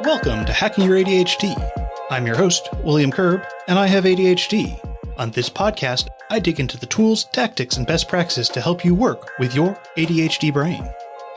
Welcome to Hacking Your ADHD. I'm your host, William Kerb, and I have ADHD. On this podcast, I dig into the tools, tactics, and best practices to help you work with your ADHD brain.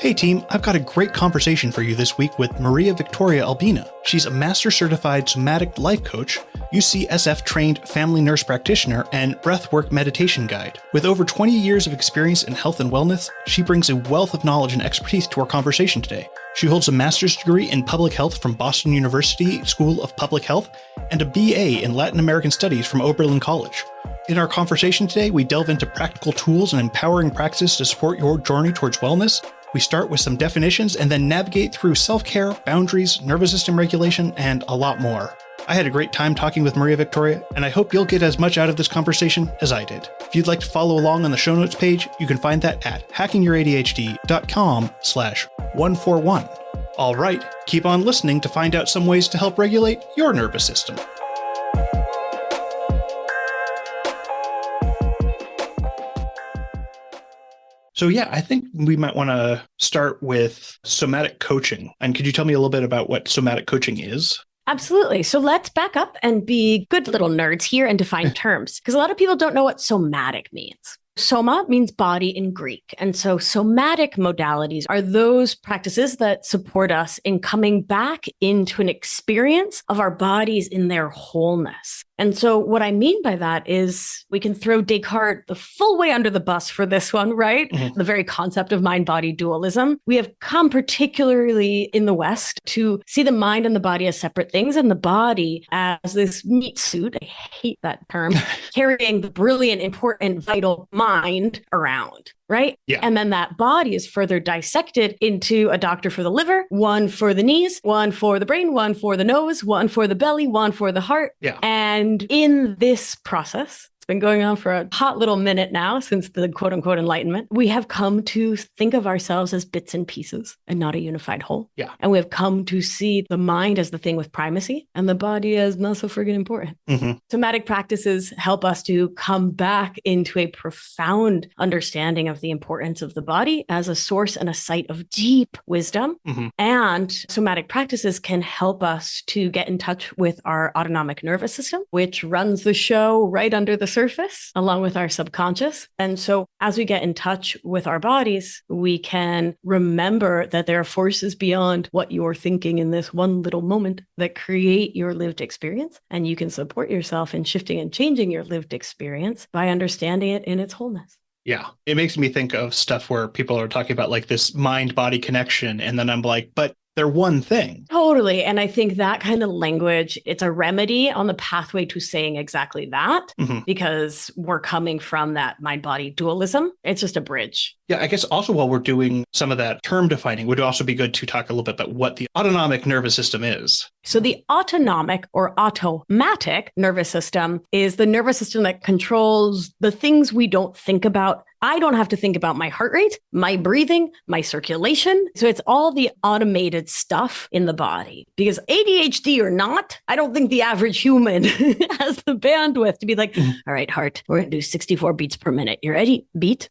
Hey team, I've got a great conversation for you this week with María-Victoria Albina. She's a Master Certified Somatic Life Coach, UCSF-trained Family Nurse Practitioner, and Breathwork Meditation Guide. With over 20 years of experience in health and wellness, she brings a wealth of knowledge and expertise to our conversation today. She holds a master's degree in public health from Boston University School of Public Health and a BA in Latin American Studies from Oberlin College. In our conversation today, we delve into practical tools and empowering practices to support your journey towards wellness. We start with some definitions and then navigate through self-care, boundaries, nervous system regulation, and a lot more. I had a great time talking with María-Victoria, and I hope you'll get as much out of this conversation as I did. If you'd like to follow along on the show notes page, you can find that at hackingyyouradhd.com/141. All right, keep on listening to find out some ways to help regulate your nervous system. So yeah, I think we might want to start with somatic coaching. And could you tell me a little bit about what somatic coaching is? Absolutely. So let's back up and be good little nerds here and define terms, because a lot of people don't know what somatic means. Soma means body in Greek. And so somatic modalities are those practices that support us in coming back into an experience of our bodies in their wholeness. And so what I mean by that is we can throw Descartes the full way under the bus for this one, right? Mm-hmm. The very concept of mind-body dualism. We have come particularly in the West to see the mind and the body as separate things and the body as this meat suit, I hate that term, carrying the brilliant, important, vital mind around. Right? Yeah. And then that body is further dissected into a doctor for the liver, one for the knees, one for the brain, one for the nose, one for the belly, one for the heart. Yeah. And in this process, it's been going on for a hot little minute now since the quote unquote enlightenment, we have come to think of ourselves as bits and pieces and not a unified whole. Yeah. And we have come to see the mind as the thing with primacy and the body as not so friggin' important. Mm-hmm. Somatic practices help us to come back into a profound understanding of the importance of the body as a source and a site of deep wisdom. Mm-hmm. And somatic practices can help us to get in touch with our autonomic nervous system, which runs the show right under the surface, along with our subconscious. And so as we get in touch with our bodies, we can remember that there are forces beyond what you're thinking in this one little moment that create your lived experience. And you can support yourself in shifting and changing your lived experience by understanding it in its wholeness. Yeah. It makes me think of stuff where people are talking about like this mind-body connection. And then I'm like, but they're one thing. Totally. And I think that kind of language, it's a remedy on the pathway to saying exactly that, because we're coming from that mind-body dualism. It's just a bridge. Yeah, I guess also while we're doing some of that term defining, would also be good to talk a little bit about what the autonomic nervous system is. So the autonomic or automatic nervous system is the nervous system that controls the things we don't think about. I don't have to think about my heart rate, my breathing, my circulation. So it's all the automated stuff in the body. Because ADHD or not, I don't think the average human has the bandwidth to be like, all right, heart, we're going to do 64 beats per minute. You ready? Beat.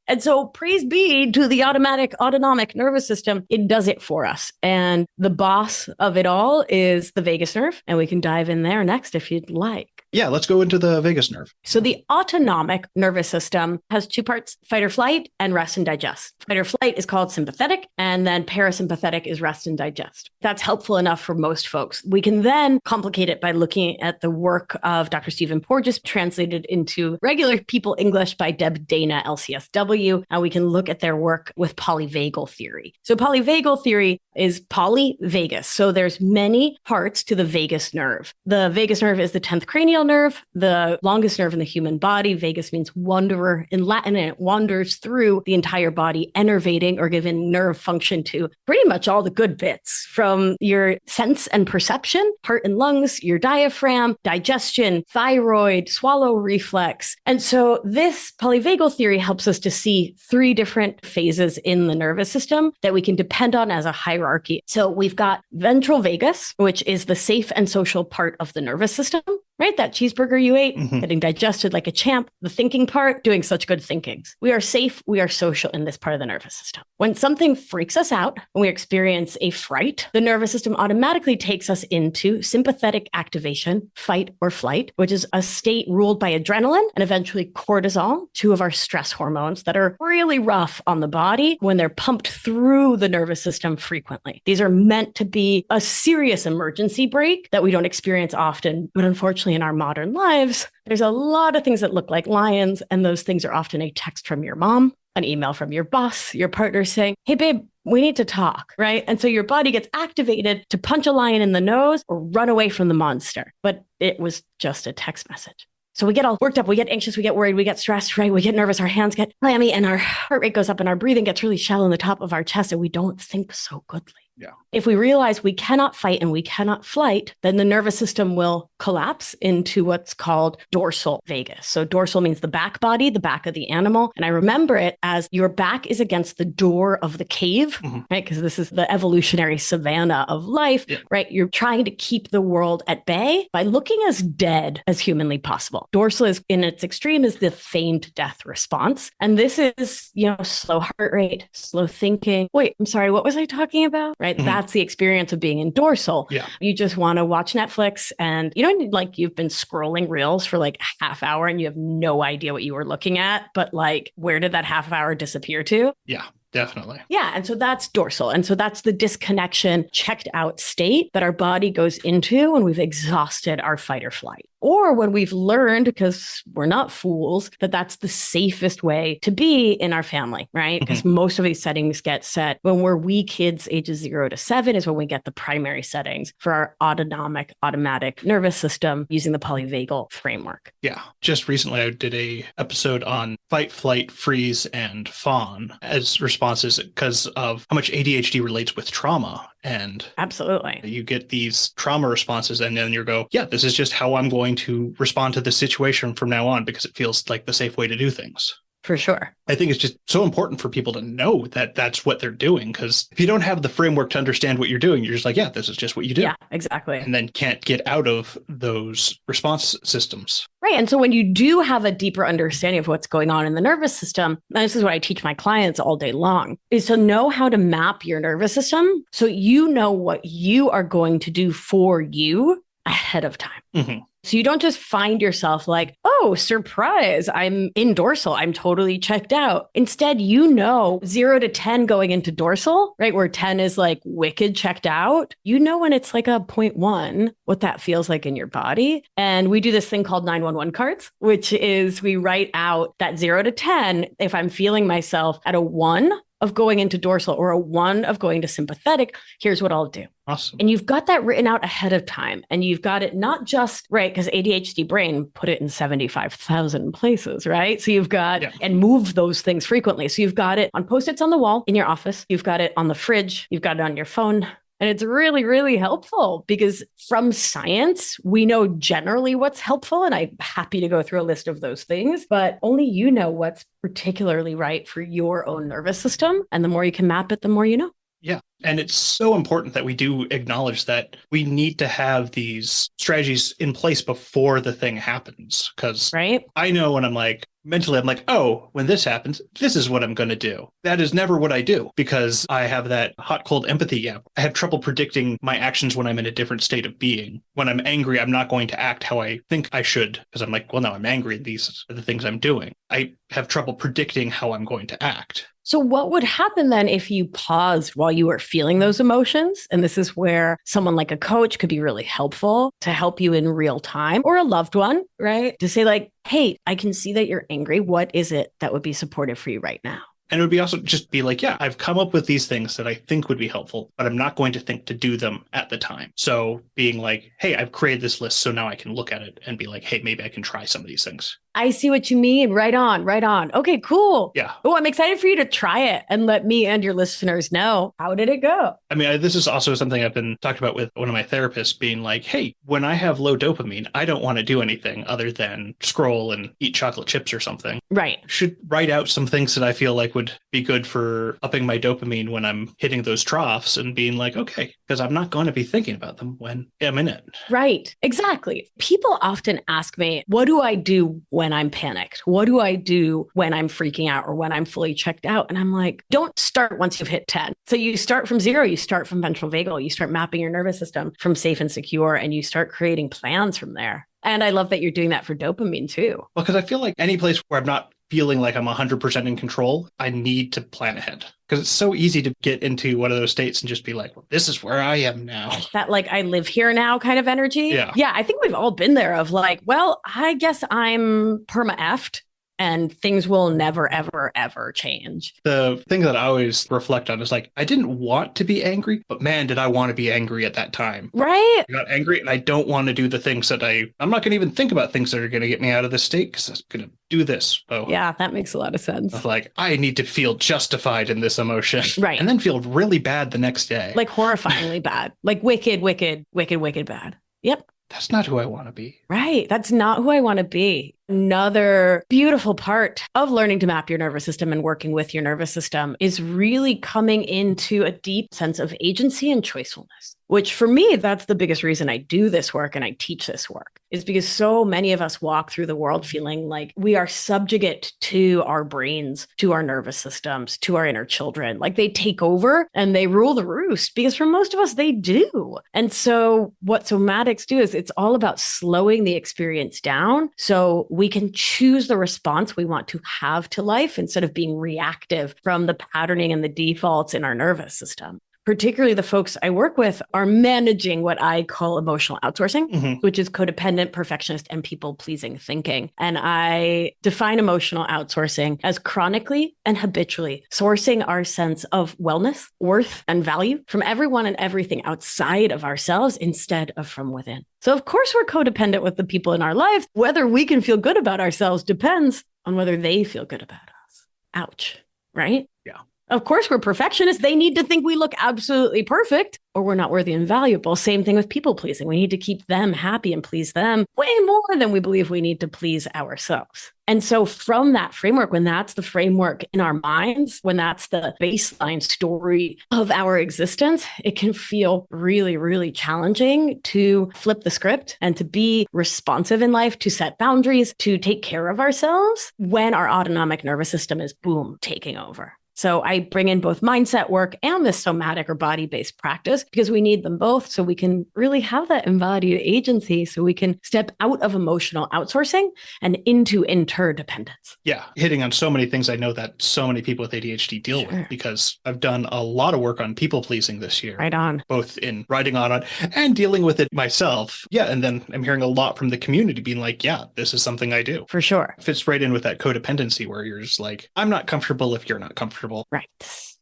And so praise be to the autonomic nervous system. It does it for us. And the boss of it all is the vagus nerve. And we can dive in there next if you'd like. Yeah, let's go into the vagus nerve. So the autonomic nervous system has two parts, fight or flight and rest and digest. Fight or flight is called sympathetic, and then parasympathetic is rest and digest. That's helpful enough for most folks. We can then complicate it by looking at the work of Dr. Stephen Porges, translated into regular people English by Deb Dana, LCSW, and we can look at their work with polyvagal theory. So polyvagal theory is polyvagus. So there's many parts to the vagus nerve. The vagus nerve is the 10th cranial nerve, the longest nerve in the human body. Vagus means wanderer in Latin, and it wanders through the entire body, innervating or giving nerve function to pretty much all the good bits, from your sense and perception, heart and lungs, your diaphragm, digestion, thyroid, swallow reflex. And so this polyvagal theory helps us to see 3 different phases in the nervous system that we can depend on as a hierarchy. So we've got ventral vagus, which is the safe and social part of the nervous system, right? That cheeseburger you ate, getting digested like a champ, the thinking part, doing such good thinkings. We are safe, we are social in this part of the nervous system. When something freaks us out, when we experience a fright, the nervous system automatically takes us into sympathetic activation, fight or flight, which is a state ruled by adrenaline and eventually cortisol, 2 of our stress hormones that are really rough on the body when they're pumped through the nervous system frequently. These are meant to be a serious emergency brake that we don't experience often, but unfortunately in our modern lives, there's a lot of things that look like lions, and those things are often a text from your mom, an email from your boss, your partner saying, hey, babe, we need to talk, right? And so your body gets activated to punch a lion in the nose or run away from the monster. But it was just a text message. So we get all worked up, we get anxious, we get worried, we get stressed, right? We get nervous, our hands get clammy, and our heart rate goes up and our breathing gets really shallow in the top of our chest, and we don't think so goodly. Yeah. If we realize we cannot fight and we cannot flight, then the nervous system will collapse into what's called dorsal vagus. So dorsal means the back body, the back of the animal. And I remember it as your back is against the door of the cave, right? Because this is the evolutionary savanna of life, right? You're trying to keep the world at bay by looking as dead as humanly possible. Dorsal is in its extreme is the feigned death response. And this is, slow heart rate, slow thinking. Wait, I'm sorry, what was I talking about? Right? That's the experience of being in dorsal. Yeah. You just want to watch Netflix and you've been scrolling reels for like a half hour and you have no idea what you were looking at, but like, where did that half hour disappear to? Yeah. Definitely. Yeah. And so that's dorsal. And so that's the disconnection, checked out state that our body goes into when we've exhausted our fight or flight. Or when we've learned, because we're not fools, that that's the safest way to be in our family, right? Because most of these settings get set when we're wee kids, ages 0 to 7 is when we get the primary settings for our automatic nervous system using the polyvagal framework. Yeah. Just recently, I did a episode on fight, flight, freeze, and fawn as responses because of how much ADHD relates with trauma. And absolutely, you get these trauma responses and then you go, yeah, this is just how I'm going to respond to this situation from now on because it feels like the safe way to do things. For sure. I think it's just so important for people to know that that's what they're doing, because if you don't have the framework to understand what you're doing, you're just like, yeah, this is just what you do. Yeah, exactly. And then can't get out of those response systems. Right. And so when you do have a deeper understanding of what's going on in the nervous system, and this is what I teach my clients all day long, is to know how to map your nervous system so you know what you are going to do for you ahead of time. So you don't just find yourself like, oh, surprise, I'm in dorsal, I'm totally checked out. Instead, 0 to 10 going into dorsal, right? Where 10 is like wicked checked out. When it's like a 0.1, what that feels like in your body. And we do this thing called 911 cards, which is we write out that 0 to 10. If I'm feeling myself at a 1 of going into dorsal or a 1 of going to sympathetic, here's what I'll do. Awesome. And you've got that written out ahead of time. And you've got it not just, right, because ADHD brain put it in 75,000 places, right? So you've got, and move those things frequently. So you've got it on Post-its on the wall in your office. You've got it on the fridge. You've got it on your phone. And it's really, really helpful because from science, we know generally what's helpful. And I'm happy to go through a list of those things, but only you know what's particularly right for your own nervous system. And the more you can map it, the more you know. Yeah. And it's so important that we do acknowledge that we need to have these strategies in place before the thing happens. Because I know when I'm like, mentally, I'm like, oh, when this happens, this is what I'm going to do. That is never what I do because I have that hot, cold empathy gap. I have trouble predicting my actions when I'm in a different state of being. When I'm angry, I'm not going to act how I think I should because I'm like, well, no, I'm angry. These are the things I'm doing. I have trouble predicting how I'm going to act. So what would happen then if you paused while you were feeling those emotions? And this is where someone like a coach could be really helpful to help you in real time, or a loved one, right? To say like, hey, I can see that you're angry. What is it that would be supportive for you right now? And it would be also just be like, yeah, I've come up with these things that I think would be helpful, but I'm not going to think to do them at the time. So being like, hey, I've created this list, so now I can look at it and be like, hey, maybe I can try some of these things. I see what you mean. Right on, right on. Okay, cool. Yeah. Oh, I'm excited for you to try it and let me and your listeners know. How did it go? I mean, this is also something I've been talking about with one of my therapists being like, hey, when I have low dopamine, I don't want to do anything other than scroll and eat chocolate chips or something. Right. Should write out some things that I feel like would be good for upping my dopamine when I'm hitting those troughs and being like, okay, because I'm not going to be thinking about them when I'm in it. Right. Exactly. People often ask me, what do I do when I'm panicked? What do I do when I'm freaking out or when I'm fully checked out? And I'm like, don't start once you've hit 10. So you start from 0, you start from ventral vagal, you start mapping your nervous system from safe and secure, and you start creating plans from there. And I love that you're doing that for dopamine too. Well, because I feel like any place where I'm not feeling like I'm 100% in control, I need to plan ahead. Because it's so easy to get into one of those states and just be like, well, this is where I am now. That like, I live here now kind of energy. Yeah. Yeah. I think we've all been there of like, well, I guess I'm perma-effed and things will never, ever, ever change. The thing that I always reflect on is like, I didn't want to be angry, but man, did I want to be angry at that time. Right. I got angry and I don't want to do the things that I'm not going to even think about things that are going to get me out of this state because I'm going to do this. So yeah, that makes a lot of sense. Like, I need to feel justified in this emotion. Right. And then feel really bad the next day. Like horrifyingly bad. Like wicked, wicked, wicked, wicked bad. Yep. That's not who I want to be. Right. That's not who I want to be. Another beautiful part of learning to map your nervous system and working with your nervous system is really coming into a deep sense of agency and choicefulness, which for me, that's the biggest reason I do this work and I teach this work, is because so many of us walk through the world feeling like we are subjugate to our brains, to our nervous systems, to our inner children. Like they take over and they rule the roost, because for most of us, they do. And so what somatics do is it's all about slowing the experience down so we can choose the response we want to have to life instead of being reactive from the patterning and the defaults in our nervous system. Particularly the folks I work with are managing what I call emotional outsourcing, which is codependent, perfectionist, and people-pleasing thinking. And I define emotional outsourcing as chronically and habitually sourcing our sense of wellness, worth, and value from everyone and everything outside of ourselves instead of from within. So of course we're codependent with the people in our lives. Whether we can feel good about ourselves depends on whether they feel good about us. Ouch, right? Yeah. Of course, we're perfectionists. They need to think we look absolutely perfect or we're not worthy and valuable. Same thing with people pleasing. We need to keep them happy and please them way more than we believe we need to please ourselves. And so from that framework, when that's the framework in our minds, when that's the baseline story of our existence, it can feel really, really challenging to flip the script and to be responsive in life, to set boundaries, to take care of ourselves when our autonomic nervous system is, boom, taking over. So I bring in both mindset work and this somatic or body-based practice because we need them both so we can really have that embodied agency, so we can step out of emotional outsourcing and into interdependence. Yeah, hitting on so many things I know that so many people with ADHD deal with, because I've done a lot of work on people-pleasing this year. Right on. Both in writing on it and dealing with it myself. Yeah, and then I'm hearing a lot from the community being like, yeah, this is something I do. For sure. Fits right in with that codependency where you're just like, I'm not comfortable if you're not comfortable. Right.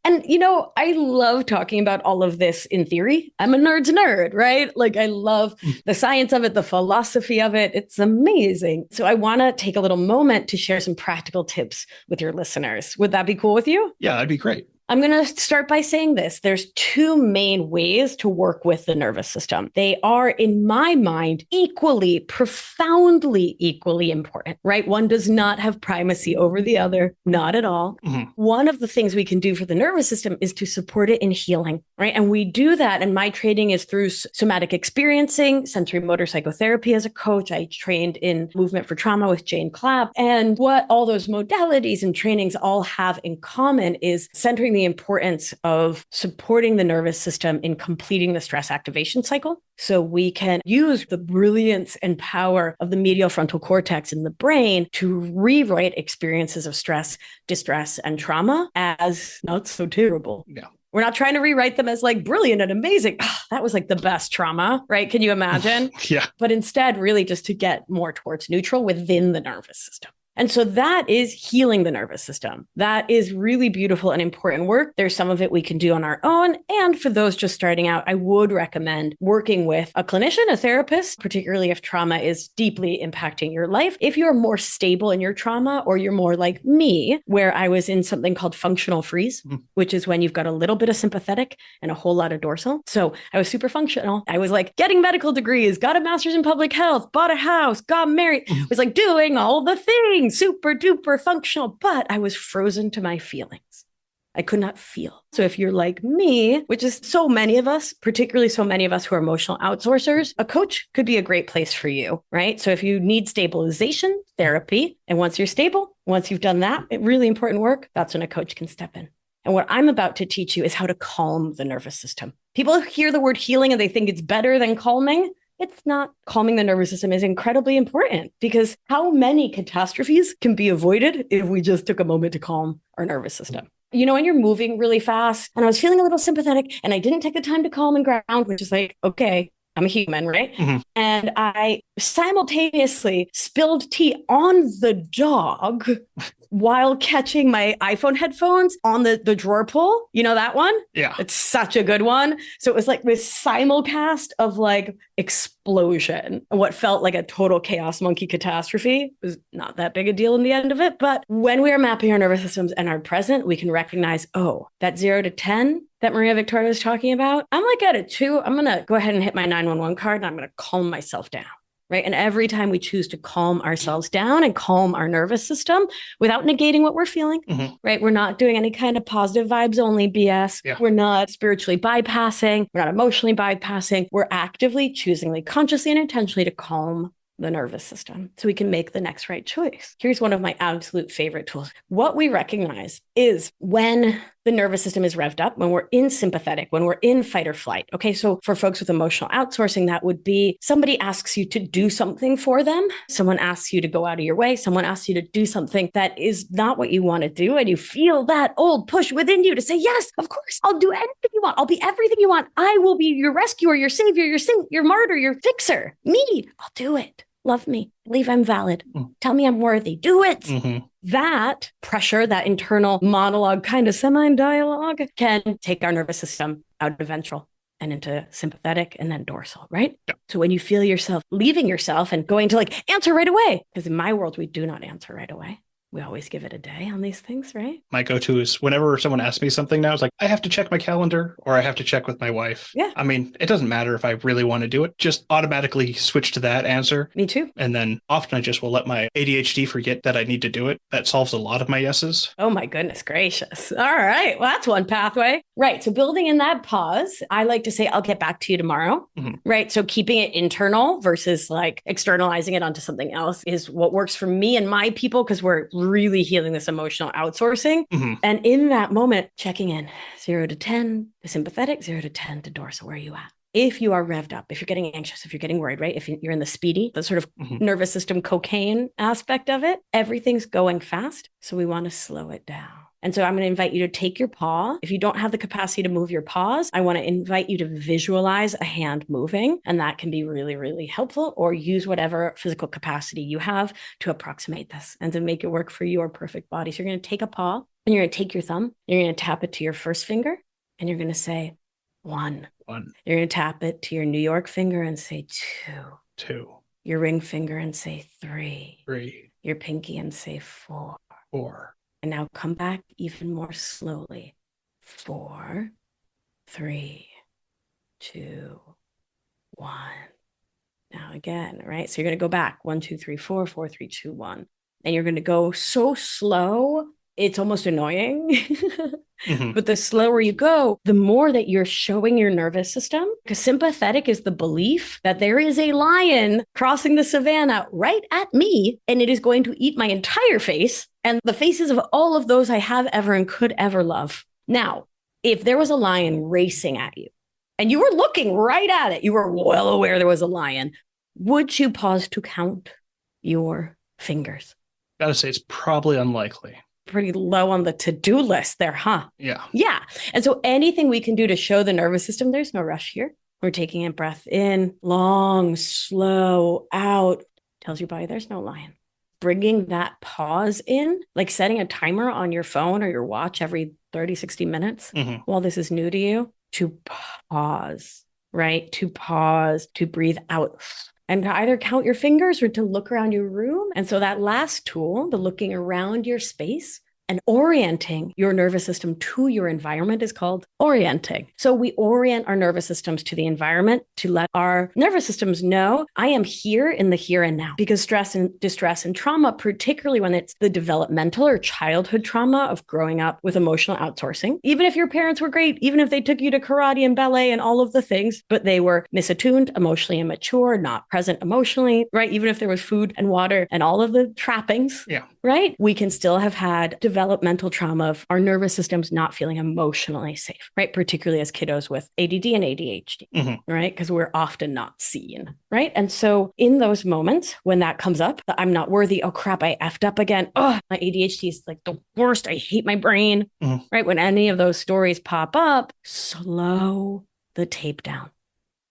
And, you know, I love talking about all of this in theory. I'm a nerd's nerd, right? Like I love the science of it, the philosophy of it. It's amazing. So I want to take a little moment to share some practical tips with your listeners. Would that be cool with you? Yeah, that'd be great. I'm going to start by saying this. There's two main ways to work with the nervous system. They are, in my mind, equally, profoundly equally important, right? One does not have primacy over the other, not at all. One of the things we can do for the nervous system is to support it in healing, right? And we do that. And my training is through somatic experiencing, sensory motor psychotherapy as a coach. I trained in movement for trauma with Jane Clapp. And what all those modalities and trainings all have in common is centering the importance of supporting the nervous system in completing the stress activation cycle. So we can use the brilliance and power of the medial frontal cortex in the brain to rewrite experiences of stress, distress, and trauma as not so terrible. Yeah. We're not trying to rewrite them as like brilliant and amazing. That was like the best trauma, right? Can you imagine? Yeah. But instead, really just to get more towards neutral within the nervous system. And so that is healing the nervous system. That is really beautiful and important work. There's some of it we can do on our own. And for those just starting out, I would recommend working with a clinician, a therapist, particularly if trauma is deeply impacting your life. If you're more stable in your trauma, or you're more like me, where I was in something called functional freeze, which is when you've got a little bit of sympathetic and a whole lot of dorsal. So I was super functional. I was like getting medical degrees, got a master's in public health, bought a house, got married, was like doing all the things. Super duper functional, but I was frozen to my feelings. I could not feel. So if you're like me, which is so many of us, particularly so many of us who are emotional outsourcers, a coach could be a great place for you, right? So if you need stabilization therapy, and once you're stable, once you've done that really important work, that's when a coach can step in. And what I'm about to teach you is how to calm the nervous system. People hear the word healing and they think it's better than calming. It's not. Calming the nervous system is incredibly important, because how many catastrophes can be avoided if we just took a moment to calm our nervous system? You know, when you're moving really fast, and I was feeling a little sympathetic and I didn't take the time to calm and ground, which is like, okay, I'm a human, right? And I simultaneously spilled tea on the dog while catching my iPhone headphones on the drawer pull. You know that one? Yeah. It's such a good one. So it was like this simulcast of like explosion. What felt like a total chaos monkey catastrophe. It was not that big a deal in the end of it. But when we are mapping our nervous systems and are present, we can recognize, oh, that 0 to 10 that Maria-Victoria was talking about, I'm like at a 2. I'm going to go ahead and hit my 911 card, and I'm going to calm myself down. Right. And every time we choose to calm ourselves down and calm our nervous system without negating what we're feeling, right? We're not doing any kind of positive vibes only BS. Yeah. We're not spiritually bypassing. We're not emotionally bypassing. We're actively choosing, like consciously and intentionally, to calm the nervous system so we can make the next right choice. Here's one of my absolute favorite tools. What we recognize is when the nervous system is revved up, when we're in sympathetic, when we're in fight or flight. Okay, so for folks with emotional outsourcing, that would be somebody asks you to do something for them. Someone asks you to go out of your way. Someone asks you to do something that is not what you want to do. And you feel that old push within you to say, yes, of course, I'll do anything you want. I'll be everything you want. I will be your rescuer, your savior, your saint, your martyr, your fixer. Me, I'll do it. Love me. Believe I'm valid. Tell me I'm worthy. Do it. That pressure, that internal monologue, kind of semi-dialogue, can take our nervous system out of ventral and into sympathetic and then dorsal, right? Yeah. So when you feel yourself leaving yourself and going to like answer right away, because in my world, we do not answer right away. We always give it a day on these things, right? My go-to is whenever someone asks me something now, it's like, I have to check my calendar or I have to check with my wife. Yeah. I mean, it doesn't matter if I really want to do it. Just automatically switch to that answer. Me too. And then often I just will let my ADHD forget that I need to do it. That solves a lot of my yeses. Oh my goodness gracious. All right. Well, that's one pathway. Right. So building in that pause, I like to say, I'll get back to you tomorrow. Right. So keeping it internal versus like externalizing it onto something else is what works for me and my people, because we're really healing this emotional outsourcing. And in that moment, checking in 0 to 10 to sympathetic, 0 to 10 to dorsal. Where are you at? If you are revved up, if you're getting anxious, if you're getting worried, right? If you're in the speedy, the sort of nervous system cocaine aspect of it, everything's going fast. So we want to slow it down. And so I'm going to invite you to take your paw. If you don't have the capacity to move your paws, I want to invite you to visualize a hand moving. And that can be really, really helpful, or use whatever physical capacity you have to approximate this and to make it work for your perfect body. So you're going to take a paw and you're going to take your thumb. You're going to tap it to your first finger and you're going to say 1. You're going to tap it to your New York finger and say 2. Your ring finger and say 3. Your pinky and say 4. And now come back even more slowly. 4, 3, 2, 1. Now again, right? So you're going to go back 1, 2, 3, 4, 4, 3, 2, 1. And you're going to go so slow, it's almost annoying. But the slower you go, the more that you're showing your nervous system, because sympathetic is the belief that there is a lion crossing the savannah right at me, and it is going to eat my entire face and the faces of all of those I have ever and could ever love. Now, if there was a lion racing at you and you were looking right at it, you were well aware there was a lion, would you pause to count your fingers? Gotta say, it's probably unlikely. Pretty low on the to-do list there, huh? Yeah. And so anything we can do to show the nervous system, there's no rush here. We're taking a breath in, long, slow, out. Tells your body there's no lion. bringing that pause in, like setting a timer on your phone or your watch every 30, 60 minutes while this is new to you, to pause, right? To pause, to breathe out, and to either count your fingers or to look around your room. And so that last tool, the looking around your space and orienting your nervous system to your environment, is called orienting. So we orient our nervous systems to the environment to let our nervous systems know I am here in the here and now, because stress and distress and trauma, particularly when it's the developmental or childhood trauma of growing up with emotional outsourcing, even if your parents were great, even if they took you to karate and ballet and all of the things, but they were misattuned, emotionally immature, not present emotionally, right? Even if there was food and water and all of the trappings, right? We can still have had developmental trauma of our nervous systems not feeling emotionally safe, right? Particularly as kiddos with ADD and ADHD, right? Because we're often not seen, right? And so in those moments when that comes up, that I'm not worthy, oh crap, I effed up again. Oh, my ADHD is like the worst. I hate my brain, right? When any of those stories pop up, slow the tape down.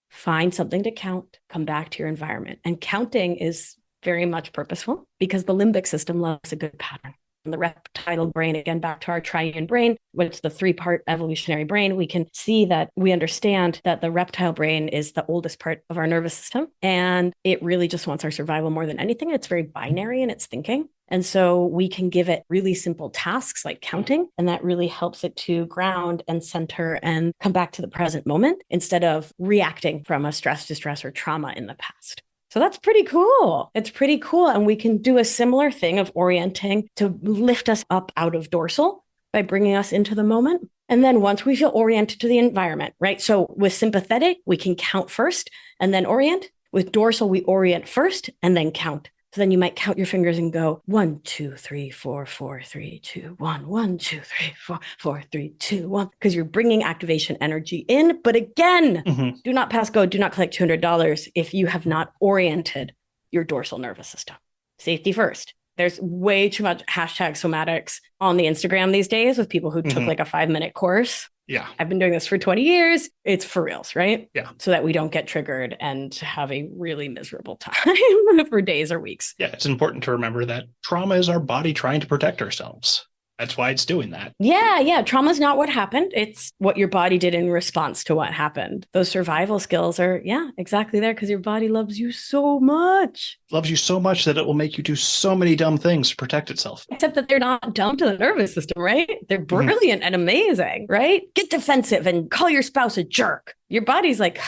Find something to count, come back to your environment. And counting is very much purposeful because the limbic system loves a good pattern. The reptile brain, again, back to our triune brain, which is the 3-part evolutionary brain, we can see that we understand that the reptile brain is the oldest part of our nervous system. And it really just wants our survival more than anything. It's very binary in its thinking. And so we can give it really simple tasks like counting, and that really helps it to ground and center and come back to the present moment instead of reacting from a stress, distress, or trauma in the past. So that's pretty cool. It's pretty cool. And we can do a similar thing of orienting to lift us up out of dorsal by bringing us into the moment. And then once we feel oriented to the environment, right? So with sympathetic, we can count first and then orient. With dorsal, we orient first and then count. So then you might count your fingers and go 1, 2, 3, 4, 4, 3, 2, 1, 1, 2, 3, 4, 4, 3, 2, 1, because you're bringing activation energy in. But again, do not pass go, do not collect $200 if you have not oriented your dorsal nervous system. Safety first. There's way too much #somatics on the Instagram these days with people who took like a 5-minute course. Yeah. I've been doing this for 20 years. It's for reals, right? Yeah. So that we don't get triggered and have a really miserable time for days or weeks. Yeah. It's important to remember that trauma is our body trying to protect ourselves. That's why it's doing that. Yeah. Trauma is not what happened. It's what your body did in response to what happened. Those survival skills are, exactly there because your body loves you so much. Loves you so much that it will make you do so many dumb things to protect itself. Except that they're not dumb to the nervous system, right? They're brilliant and amazing, right? Get defensive and call your spouse a jerk. Your body's like,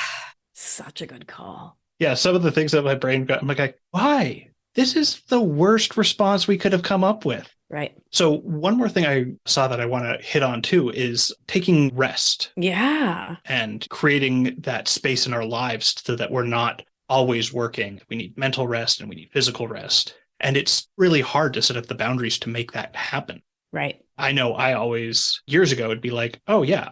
such a good call. Yeah, some of the things that my brain got, I'm like, why? This is the worst response we could have come up with. Right. So one more thing I saw that I want to hit on too is taking rest. Yeah. And creating that space in our lives so that we're not always working. We need mental rest and we need physical rest. And it's really hard to set up the boundaries to make that happen. Right. I know I always, years ago, would be like, oh yeah,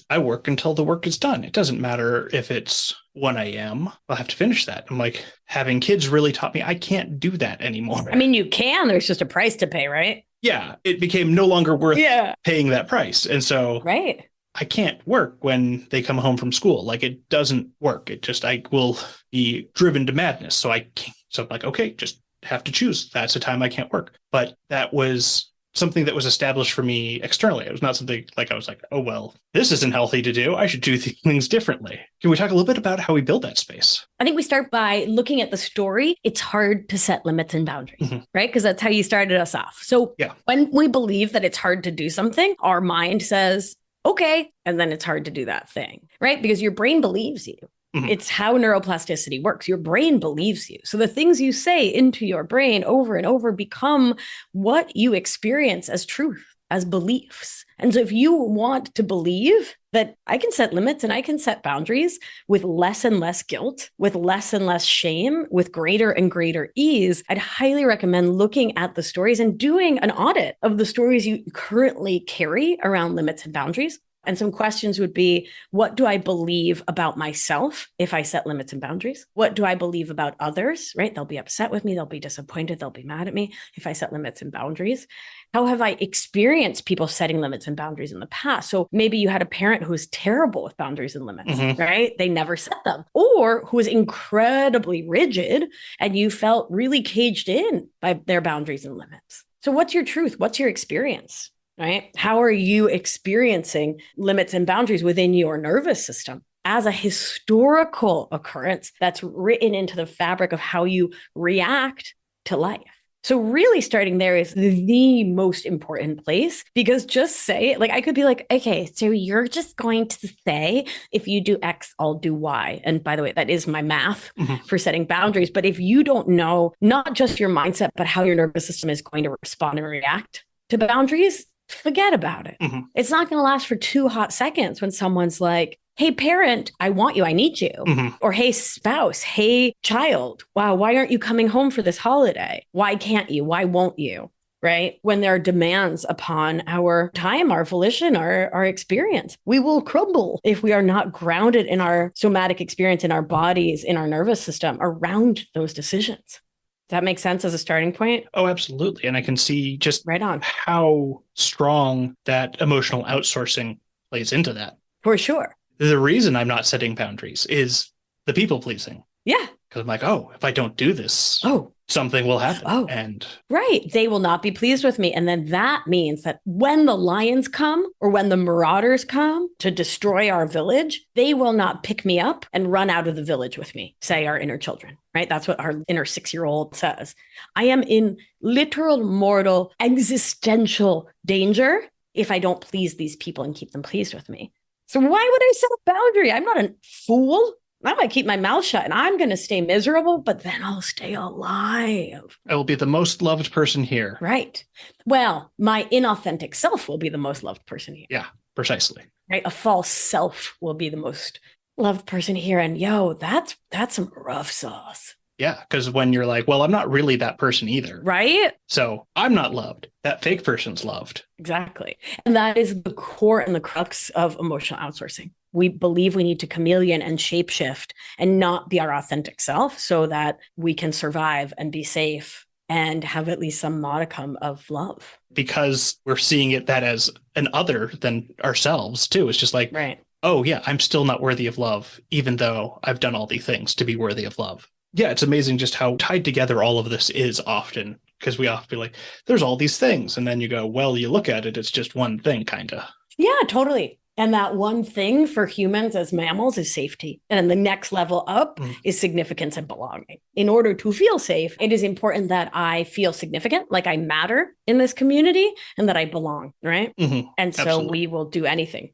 I work until the work is done. It doesn't matter if it's 1 a.m. I'll have to finish that. I'm like, having kids really taught me I can't do that anymore. I mean, you can, there's just a price to pay, right? Yeah. It became no longer worth paying that price. And so I can't work when they come home from school. Like it doesn't work. I will be driven to madness. So I'm like, okay, just have to choose. That's a time I can't work. But that was something that was established for me externally. It was not something like I was like, oh, well, this isn't healthy to do. I should do things differently. Can we talk a little bit about how we build that space? I think we start by looking at the story. It's hard to set limits and boundaries, right? Because that's how you started us off. So when we believe that it's hard to do something, our mind says, okay, and then it's hard to do that thing, right? Because your brain believes you. It's how neuroplasticity works. Your brain believes you. So the things you say into your brain over and over become what you experience as truth, as beliefs. And so if you want to believe that I can set limits and I can set boundaries with less and less guilt, with less and less shame, with greater and greater ease, I'd highly recommend looking at the stories and doing an audit of the stories you currently carry around limits and boundaries. And some questions would be, what do I believe about myself if I set limits and boundaries? What do I believe about others, right? They'll be upset with me. They'll be disappointed. They'll be mad at me if I set limits and boundaries. How have I experienced people setting limits and boundaries in the past? So maybe you had a parent who was terrible with boundaries and limits, right? They never set them, or who was incredibly rigid and you felt really caged in by their boundaries and limits. So what's your truth? What's your experience? Right? How are you experiencing limits and boundaries within your nervous system as a historical occurrence that's written into the fabric of how you react to life? So really starting there is the most important place, because just say, like, I could be like, okay, so you're just going to say, if you do X, I'll do Y. And by the way, that is my math for setting boundaries. But if you don't know, not just your mindset, but how your nervous system is going to respond and react to boundaries, forget about it. It's not going to last for 2 hot seconds when someone's like, hey, parent, I want you, I need you. Or hey, spouse, hey, child, wow, why aren't you coming home for this holiday? Why can't you? Why won't you? Right? When there are demands upon our time, our volition, our experience, we will crumble if we are not grounded in our somatic experience, in our bodies, in our nervous system around those decisions. Does that make sense as a starting point? Oh, absolutely. And I can see just right on how strong that emotional outsourcing plays into that. For sure. The reason I'm not setting boundaries is the people pleasing. Yeah. Because I'm like, oh, if I don't do this, something will happen. And right. They will not be pleased with me. And then that means that when the lions come or when the marauders come to destroy our village, they will not pick me up and run out of the village with me, say our inner children, right? That's what our inner 6-year-old says. I am in literal, mortal, existential danger if I don't please these people and keep them pleased with me. So why would I set a boundary? I'm not a fool. I might keep my mouth shut and I'm going to stay miserable, but then I'll stay alive. I will be the most loved person here. Right. Well, my inauthentic self will be the most loved person here. Yeah, precisely. Right. A false self will be the most loved person here. And that's some rough sauce. Yeah, because when you're like, well, I'm not really that person either. Right. So I'm not loved. That fake person's loved. Exactly. And that is the core and the crux of emotional outsourcing. We believe we need to chameleon and shapeshift and not be our authentic self so that we can survive and be safe and have at least some modicum of love. Because we're seeing it that as an other than ourselves too. It's just like, right. Oh yeah, I'm still not worthy of love, even though I've done all these things to be worthy of love. Yeah, it's amazing just how tied together all of this is often, because we often be like, there's all these things. And then you go, well, you look at it, it's just one thing, kind of. Yeah, totally. And that one thing for humans as mammals is safety. And then the next level up is significance and belonging. In order to feel safe, it is important that I feel significant, like I matter in this community and that I belong, right? And so Absolutely. we will do anything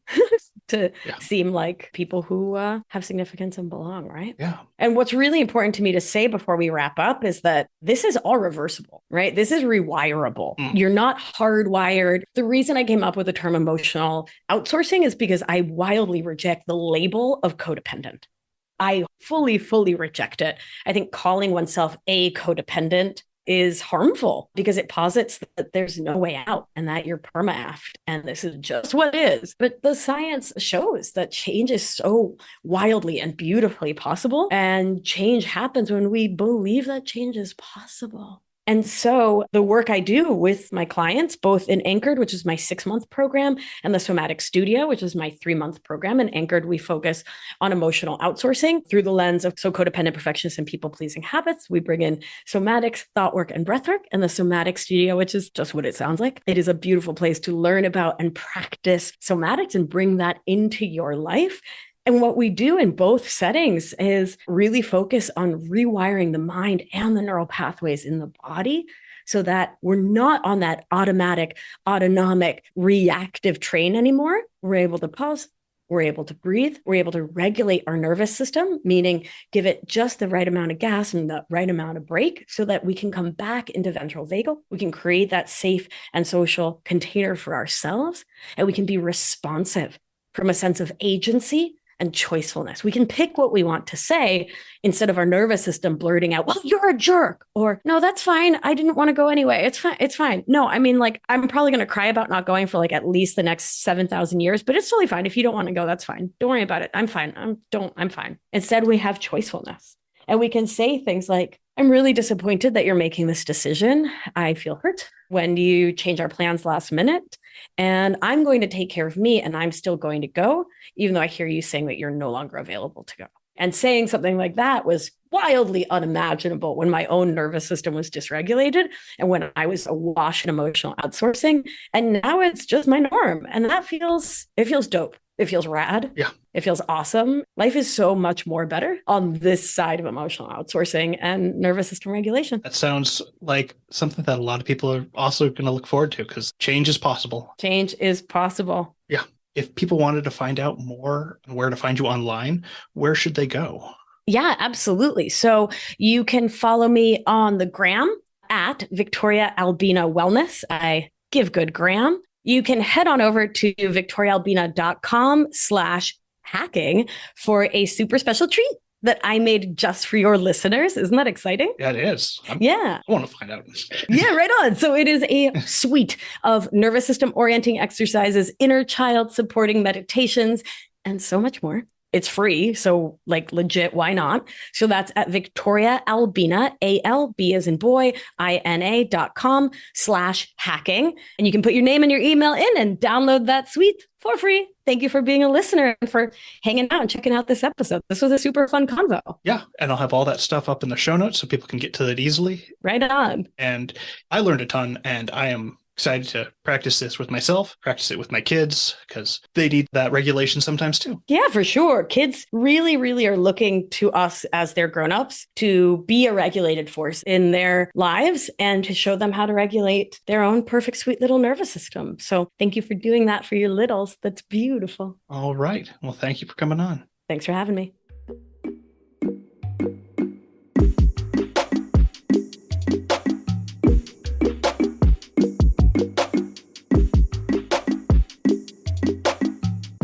to seem like people who have significance and belong, right? Yeah. And what's really important to me to say before we wrap up is that this is all reversible, right? This is rewirable. You're not hardwired. The reason I came up with the term emotional outsourcing is because I wildly reject the label of codependent. I fully reject it. I think calling oneself a codependent is harmful because it posits that there's no way out and that you're perma-effed and this is just what it is. But the science shows that change is so wildly and beautifully possible, and change happens when we believe that change is possible. And so the work I do with my clients, both in Anchored, which is my 6-month program, and the Somatic Studio, which is my 3-month program. In Anchored, we focus on emotional outsourcing through the lens of codependent perfectionist and people-pleasing habits. We bring in somatics, thought work, and breathwork. And the Somatic Studio, which is just what it sounds like. It is a beautiful place to learn about and practice somatics and bring that into your life. And what we do in both settings is really focus on rewiring the mind and the neural pathways in the body so that we're not on that automatic, autonomic, reactive train anymore. We're able to pause. We're able to breathe. We're able to regulate our nervous system, meaning give it just the right amount of gas and the right amount of brake so that we can come back into ventral vagal. We can create that safe and social container for ourselves, and we can be responsive from a sense of agency and choicefulness. We can pick what we want to say instead of our nervous system blurting out, well, you're a jerk, or no, that's fine. I didn't want to go anyway. It's fine. It's fine. No, I mean, like, I'm probably going to cry about not going for like at least the next 7,000 years, but it's totally fine. If you don't want to go, that's fine. Don't worry about it. I'm fine. I'm fine. Instead, we have choicefulness. And we can say things like, I'm really disappointed that you're making this decision. I feel hurt when you change our plans last minute. And I'm going to take care of me, and I'm still going to go, even though I hear you saying that you're no longer available to go. And saying something like that was wildly unimaginable when my own nervous system was dysregulated and when I was awash in emotional outsourcing. And now it's just my norm. And it feels dope. It feels rad. Yeah. It feels awesome. Life is so much more better on this side of emotional outsourcing and nervous system regulation. That sounds like something that a lot of people are also going to look forward to, because change is possible. Change is possible. Yeah. If people wanted to find out more on where to find you online, where should they go? Yeah, absolutely. So you can follow me on the gram at Victoria Albina Wellness. I give good gram. You can head on over to victoriaalbina.com/hacking for a super special treat that I made just for your listeners. Isn't that exciting? Yeah, it is. Yeah. I want to find out. Yeah, right on. So it is a suite of nervous system orienting exercises, inner child supporting meditations, and so much more. It's free. So like legit, why not? So that's at Victoria Albina, ALB as in boy, INA.com/hacking. And you can put your name and your email in and download that suite for free. Thank you for being a listener and for hanging out and checking out this episode. This was a super fun convo. Yeah. And I'll have all that stuff up in the show notes so people can get to it easily. Right on. And I learned a ton, and I am excited to practice this with myself, practice it with my kids, because they need that regulation sometimes too. Yeah, for sure. Kids really, really are looking to us as their grown-ups to be a regulated force in their lives and to show them how to regulate their own perfect, sweet little nervous system. So thank you for doing that for your littles. That's beautiful. All right. Well, thank you for coming on. Thanks for having me.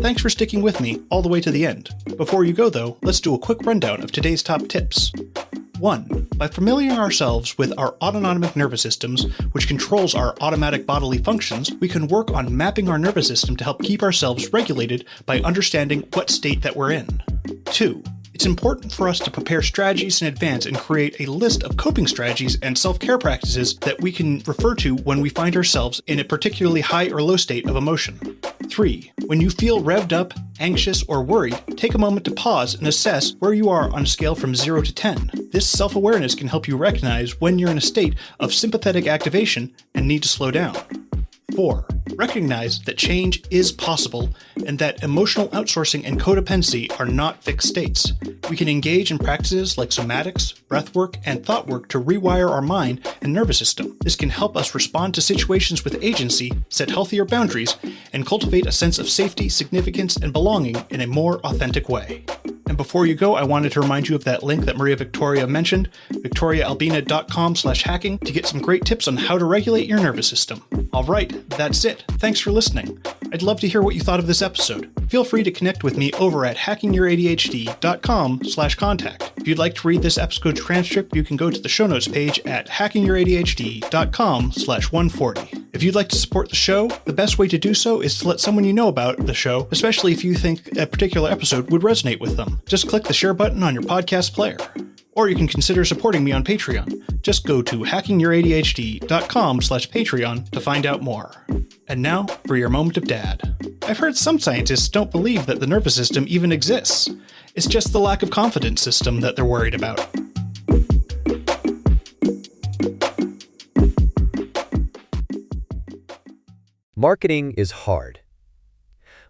Thanks for sticking with me all the way to the end. Before you go, though, let's do a quick rundown of today's top tips. 1. By familiarizing ourselves with our autonomic nervous systems, which controls our automatic bodily functions, we can work on mapping our nervous system to help keep ourselves regulated by understanding what state that we're in. 2. It's important for us to prepare strategies in advance and create a list of coping strategies and self-care practices that we can refer to when we find ourselves in a particularly high or low state of emotion. 3. When you feel revved up, anxious, or worried, take a moment to pause and assess where you are on a scale from 0 to 10. This self-awareness can help you recognize when you're in a state of sympathetic activation and need to slow down. 4. Recognize that change is possible and that emotional outsourcing and codependency are not fixed states. We can engage in practices like somatics, breathwork, and thought work to rewire our mind and nervous system. This can help us respond to situations with agency, set healthier boundaries, and cultivate a sense of safety, significance, and belonging in a more authentic way. And before you go, I wanted to remind you of that link that Maria-Victoria mentioned, victoriaalbina.com/hacking, to get some great tips on how to regulate your nervous system. All right, that's it. Thanks for listening. I'd love to hear what you thought of this episode. Feel free to connect with me over at hackingYourADHD.com/contact. If you'd like to read this episode transcript, you can go to the show notes page at hackingYourADHD.com/140. If you'd like to support the show, the best way to do so is to let someone you know about the show, especially if you think a particular episode would resonate with them. Just click the share button on your podcast player. Or you can consider supporting me on Patreon. Just go to hackingYourADHD.com/Patreon to find out more. And now for your moment of dad. I've heard some scientists don't believe that the nervous system even exists. It's just the lack of confidence system that they're worried about. Marketing is hard.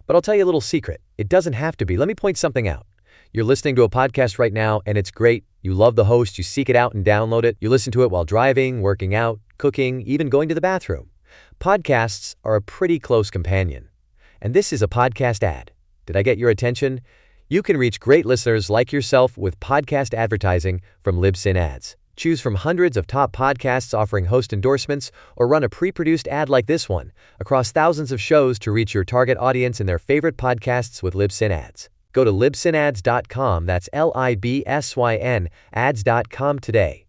But I'll tell you a little secret. It doesn't have to be. Let me point something out. You're listening to a podcast right now, and it's great. You love the host. You seek it out and download it. You listen to it while driving, working out, cooking, even going to the bathroom. Podcasts are a pretty close companion. And this is a podcast ad. Did I get your attention? You can reach great listeners like yourself with podcast advertising from Libsyn Ads. Choose from hundreds of top podcasts offering host endorsements, or run a pre-produced ad like this one across thousands of shows to reach your target audience in their favorite podcasts with Libsyn Ads. Go to libsynads.com, that's LIBSYN, ads.com today.